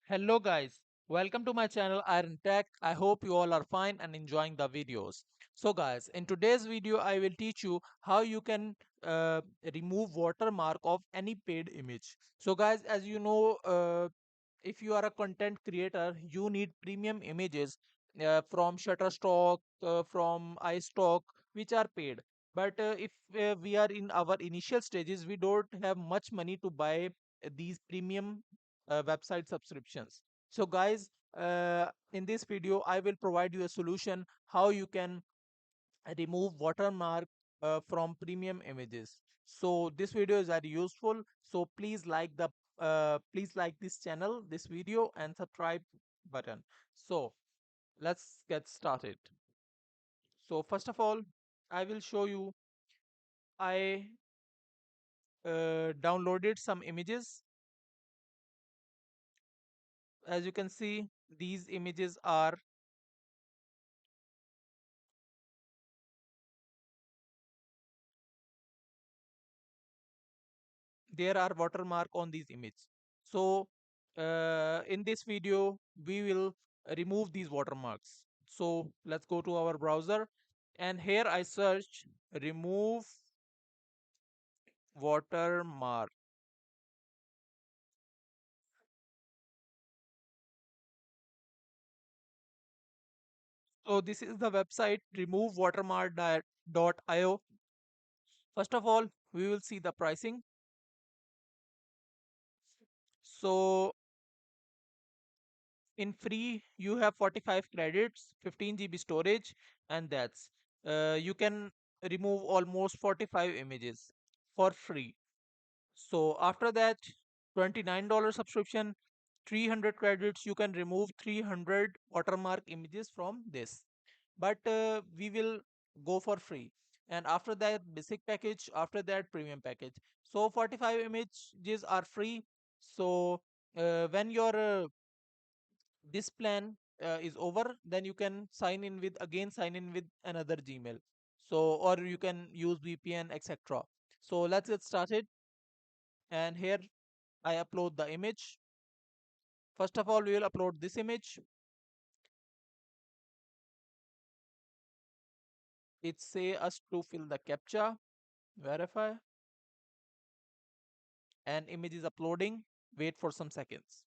Hello guys, welcome to my channel Iron Tech. I hope you all are fine and enjoying the videos. So guys, in today's video I will teach you how you can remove watermark of any paid image. So guys, as you know, if you are a content creator, you need premium images from Shutterstock, from iStock, which are paid. But if we are in our initial stages, we don't have much money to buy these premium website subscriptions. So guys, in this video, I will provide you a solution how you can remove watermark from premium images. So this video is very useful. So please like this channel, this video, and subscribe button. So let's get started. So first of all, I will show you. I downloaded some images. As you can see, these images are there are watermark on these images. So in this video we will remove these watermarks. So let's go to our browser, and here I search remove watermark. So this is the website removewatermark.io. First of all, we will see the pricing. So in free you have 45 credits, 15 GB storage, and that's you can remove almost 45 images for free. So after that, $29 subscription, 300 credits, you can remove 300 watermark images from this. But we will go for free. And after that, basic package, after that, premium package. So 45 images are free. So when your this plan is over, then you can sign in with another Gmail. So or you can use VPN, etc. So let's get started. And here I upload the image. First of all, we will upload this image. It say us to fill the captcha, verify, and image is uploading. Wait for some seconds.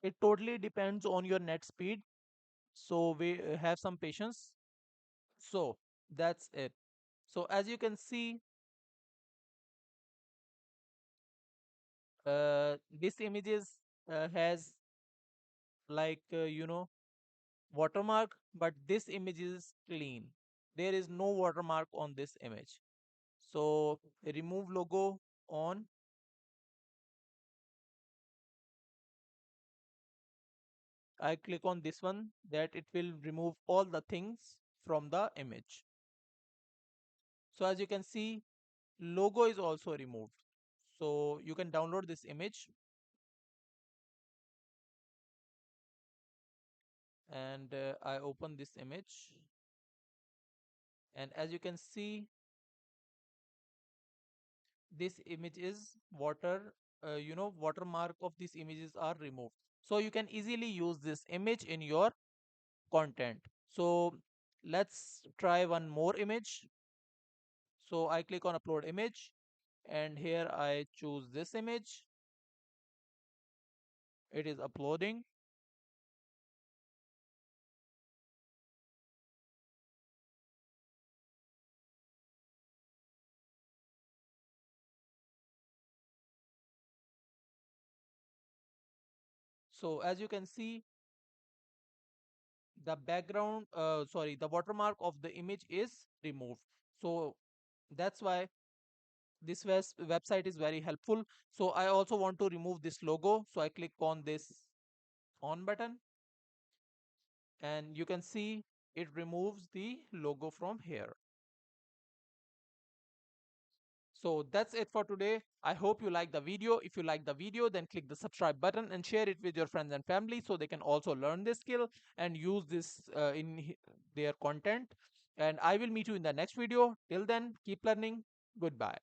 It totally depends on your net speed. So we have some patience. So that's it. So as you can see, this images has like watermark, but this image is clean. There is no watermark on this image. So remove logo on. I click on this one, that it will remove all the things from the image. So as you can see, logo is also removed. So you can download this image, and I open this image, and as you can see, this image is watermark of these images are removed. So you can easily use this image in your content. So let's try one more image. So I click on upload image, and here I choose this image. It is uploading. So as you can see, the watermark of the image is removed. So that's why this website is very helpful. So I also want to remove this logo. So I click on this on button, and you can see it removes the logo from here. So that's it for today. I hope you like the video. If you like the video, then click the subscribe button and share it with your friends and family so they can also learn this skill and use this their content. And I will meet you in the next video. Till then, keep learning. Goodbye.